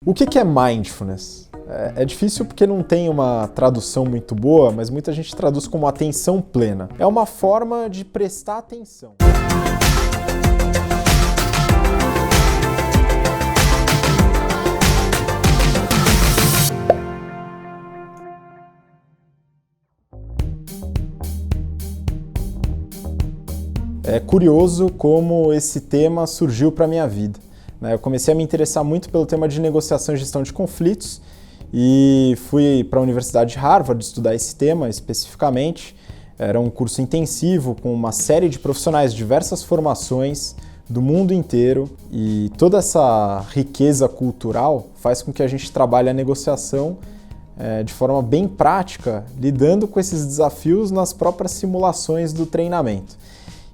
O que é mindfulness? É difícil porque não tem uma tradução muito boa, mas muita gente traduz como atenção plena. É uma forma de prestar atenção. É curioso como esse tema surgiu para a minha vida. Eu comecei a me interessar muito pelo tema de negociação e gestão de conflitos e fui para a Universidade de Harvard estudar esse tema especificamente. Era um curso intensivo com uma série de profissionais de diversas formações do mundo inteiro, e toda essa riqueza cultural faz com que a gente trabalhe a negociação de forma bem prática, lidando com esses desafios nas próprias simulações do treinamento.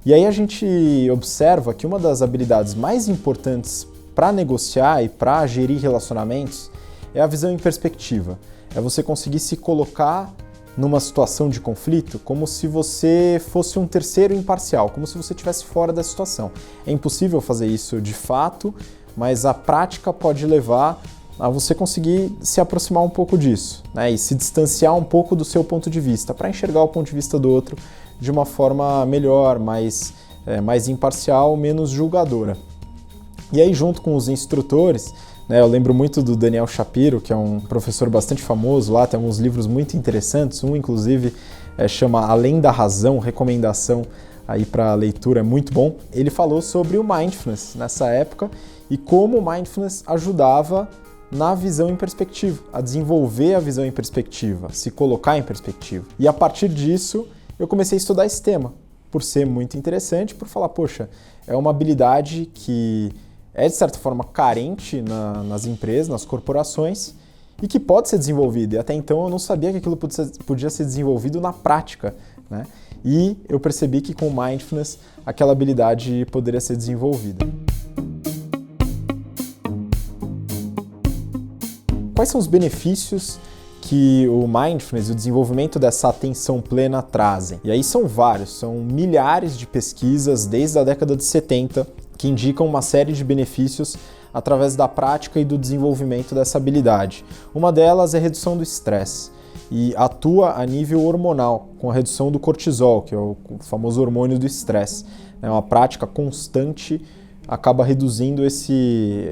E aí a gente observa que uma das habilidades mais importantes para negociar e para gerir relacionamentos é a visão em perspectiva. É você conseguir se colocar numa situação de conflito como se você fosse um terceiro imparcial, como se você estivesse fora da situação. É impossível fazer isso de fato, mas a prática pode levar a você conseguir se aproximar um pouco disso, e se distanciar um pouco do seu ponto de vista, para enxergar o ponto de vista do outro de uma forma melhor, mais imparcial, menos julgadora. E aí, junto com os instrutores, eu lembro muito do Daniel Shapiro, que é um professor bastante famoso lá, tem alguns livros muito interessantes, um inclusive chama Além da Razão, recomendação aí para leitura, é muito bom. Ele falou sobre o mindfulness nessa época e como o mindfulness ajudava na visão em perspectiva, a desenvolver a visão em perspectiva, se colocar em perspectiva. E a partir disso, eu comecei a estudar esse tema, por ser muito interessante, por falar, poxa, é uma habilidade que é de certa forma carente nas empresas, nas corporações, e que pode ser desenvolvida. E até então eu não sabia que aquilo podia ser desenvolvido na prática, E eu percebi que com o mindfulness aquela habilidade poderia ser desenvolvida. Quais são os benefícios que o mindfulness e o desenvolvimento dessa atenção plena trazem? E aí são vários, são milhares de pesquisas desde a década de 70 que indicam uma série de benefícios através da prática e do desenvolvimento dessa habilidade. Uma delas é a redução do estresse e atua a nível hormonal, com a redução do cortisol, que é o famoso hormônio do estresse. Uma prática constante acaba reduzindo esse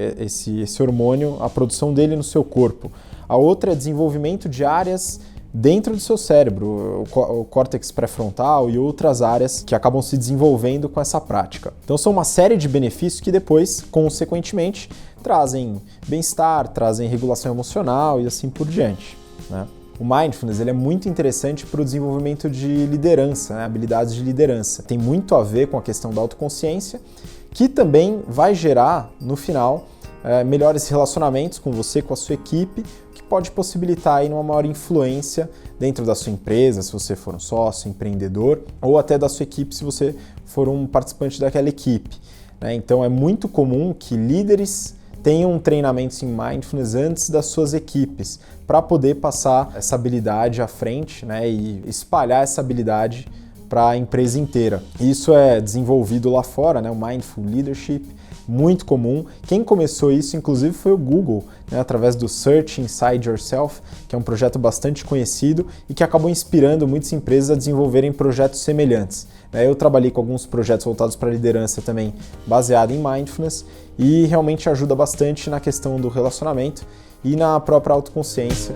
hormônio, a produção dele no seu corpo. A outra é desenvolvimento de áreas dentro do seu cérebro, o córtex pré-frontal e outras áreas que acabam se desenvolvendo com essa prática. Então são uma série de benefícios que depois, consequentemente, trazem bem-estar, trazem regulação emocional e assim por diante. O mindfulness ele é muito interessante para o desenvolvimento de liderança, habilidades de liderança. Tem muito a ver com a questão da autoconsciência, que também vai gerar, no final, melhores relacionamentos com você, com a sua equipe, que pode possibilitar aí uma maior influência dentro da sua empresa, se você for um sócio, empreendedor, ou até da sua equipe, se você for um participante daquela equipe. Então é muito comum que líderes tenham treinamentos em mindfulness antes das suas equipes, para poder passar essa habilidade à frente, e espalhar essa habilidade para a empresa inteira. Isso é desenvolvido lá fora, o Mindful Leadership, muito comum. Quem começou isso, inclusive, foi o Google, através do Search Inside Yourself, que é um projeto bastante conhecido e que acabou inspirando muitas empresas a desenvolverem projetos semelhantes. Eu trabalhei com alguns projetos voltados para a liderança também, baseado em Mindfulness, e realmente ajuda bastante na questão do relacionamento e na própria autoconsciência.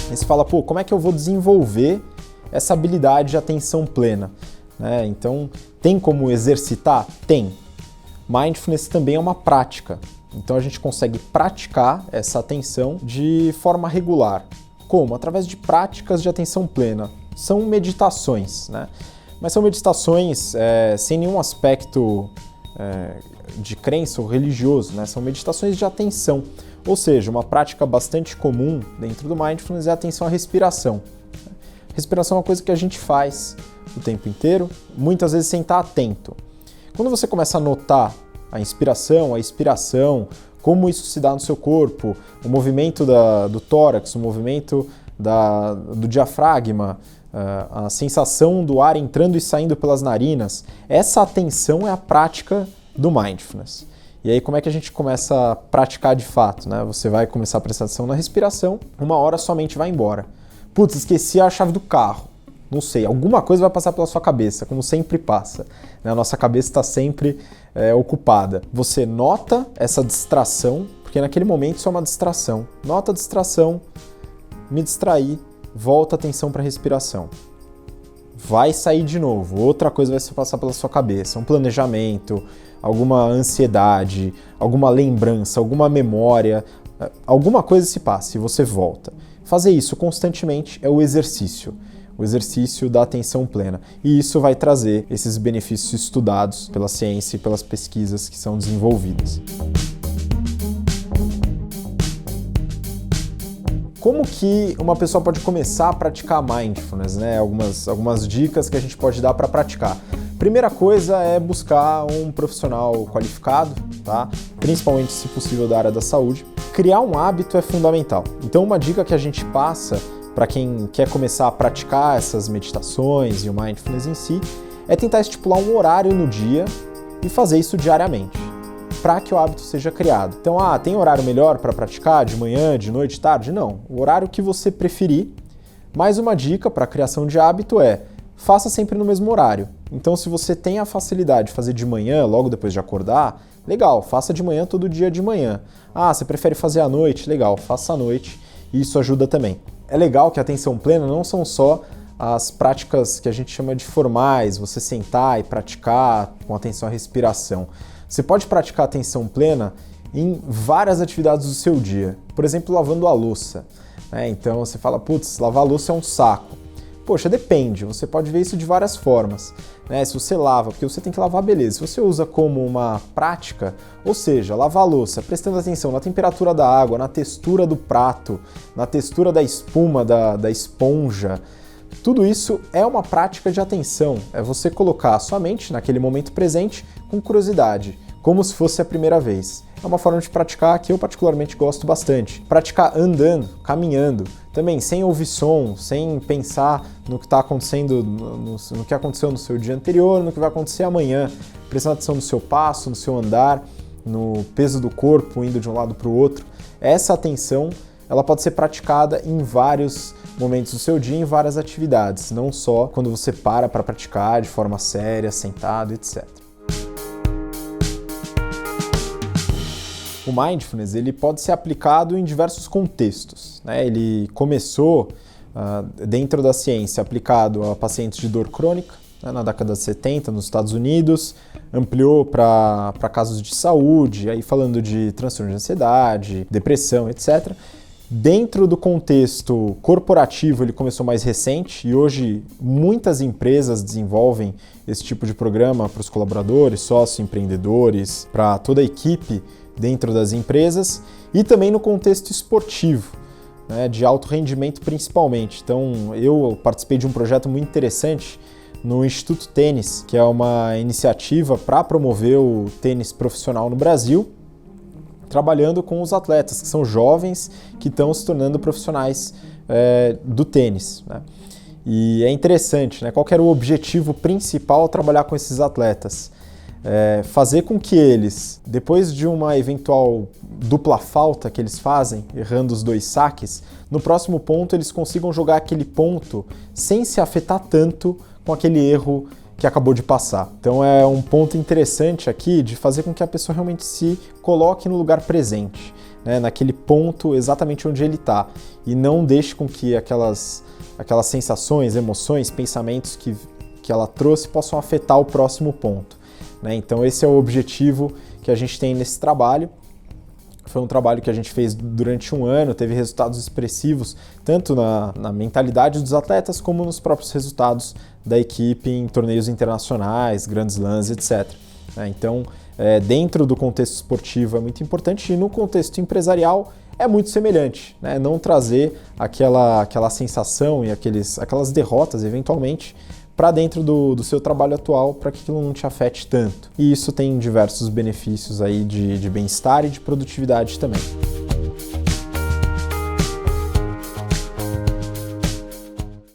Aí você fala, como é que eu vou desenvolver essa habilidade de atenção plena? Então, tem como exercitar? Tem. Mindfulness também é uma prática. Então, a gente consegue praticar essa atenção de forma regular. Como? Através de práticas de atenção plena. São meditações, Mas são meditações sem nenhum aspecto de crença ou religioso, São meditações de atenção. Ou seja, uma prática bastante comum dentro do mindfulness é a atenção à respiração. Respiração é uma coisa que a gente faz o tempo inteiro, muitas vezes sem estar atento. Quando você começa a notar a inspiração, a expiração, como isso se dá no seu corpo, o movimento do tórax, o movimento do diafragma, a sensação do ar entrando e saindo pelas narinas, essa atenção é a prática do Mindfulness. E aí como é que a gente começa a praticar de fato, né? Você vai começar a prestar atenção na respiração, uma hora sua mente vai embora. Putz, esqueci a chave do carro. Não sei, alguma coisa vai passar pela sua cabeça, como sempre passa. Né? A nossa cabeça está sempre ocupada. Você nota essa distração, porque naquele momento isso é uma distração. Nota a distração, me distraí, volta a atenção para a respiração. Vai sair de novo, outra coisa vai se passar pela sua cabeça, um planejamento, alguma ansiedade, alguma lembrança, alguma memória, alguma coisa se passa e você volta. Fazer isso constantemente é o exercício da atenção plena. E isso vai trazer esses benefícios estudados pela ciência e pelas pesquisas que são desenvolvidas. Como que uma pessoa pode começar a praticar Mindfulness, né? Algumas dicas que a gente pode dar para praticar. Primeira coisa é buscar um profissional qualificado, tá? Principalmente, se possível, da área da saúde. Criar um hábito é fundamental. Então, uma dica que a gente passa para quem quer começar a praticar essas meditações e o Mindfulness em si é tentar estipular um horário no dia e fazer isso diariamente, para que o hábito seja criado. Então, tem horário melhor para praticar? De manhã, de noite, tarde? Não. O horário que você preferir. Mais uma dica para a criação de hábito é: faça sempre no mesmo horário. Então, se você tem a facilidade de fazer de manhã, logo depois de acordar, legal, faça de manhã todo dia de manhã. Você prefere fazer à noite? Legal, faça à noite e isso ajuda também. É legal que a atenção plena não são só as práticas que a gente chama de formais, você sentar e praticar com atenção à respiração. Você pode praticar atenção plena em várias atividades do seu dia. Por exemplo, lavando a louça. Então você fala, putz, lavar a louça é um saco. Poxa, depende, você pode ver isso de várias formas. Se você lava, porque você tem que lavar, beleza. Se você usa como uma prática, ou seja, lavar a louça, prestando atenção na temperatura da água, na textura do prato, na textura da espuma, da esponja, tudo isso é uma prática de atenção. É você colocar a sua mente naquele momento presente com curiosidade, como se fosse a primeira vez. É uma forma de praticar que eu particularmente gosto bastante. Praticar andando, caminhando, também sem ouvir som, sem pensar no que está acontecendo, no que aconteceu no seu dia anterior, no que vai acontecer amanhã. Prestando atenção no seu passo, no seu andar, no peso do corpo, indo de um lado para o outro. Essa atenção, ela pode ser praticada em vários momentos do seu dia, em várias atividades, não só quando você para praticar de forma séria, sentado, etc. O Mindfulness ele pode ser aplicado em diversos contextos. Ele começou dentro da ciência aplicado a pacientes de dor crônica, na década de 70 nos Estados Unidos, ampliou para casos de saúde, aí falando de transtorno de ansiedade, depressão, etc. Dentro do contexto corporativo ele começou mais recente e hoje muitas empresas desenvolvem esse tipo de programa para os colaboradores, sócios, empreendedores, para toda a equipe dentro das empresas e também no contexto esportivo, de alto rendimento principalmente. Então eu participei de um projeto muito interessante no Instituto Tênis, que é uma iniciativa para promover o tênis profissional no Brasil, trabalhando com os atletas, que são jovens que estão se tornando profissionais do tênis. E é interessante, qual que era o objetivo principal ao trabalhar com esses atletas? Fazer com que eles, depois de uma eventual dupla falta que eles fazem, errando os 2 saques, no próximo ponto eles consigam jogar aquele ponto sem se afetar tanto com aquele erro que acabou de passar. Então é um ponto interessante aqui de fazer com que a pessoa realmente se coloque no lugar presente, naquele ponto exatamente onde ele está, e não deixe com que aquelas sensações, emoções, pensamentos que ela trouxe possam afetar o próximo ponto. Então esse é o objetivo que a gente tem nesse trabalho. Foi um trabalho que a gente fez durante um ano, teve resultados expressivos, tanto na mentalidade dos atletas, como nos próprios resultados da equipe em torneios internacionais, grandes slams, etc. Então, dentro do contexto esportivo é muito importante e no contexto empresarial é muito semelhante, não trazer aquela sensação e aquelas derrotas, eventualmente, para dentro do seu trabalho atual, para que aquilo não te afete tanto. E isso tem diversos benefícios aí de bem-estar e de produtividade também.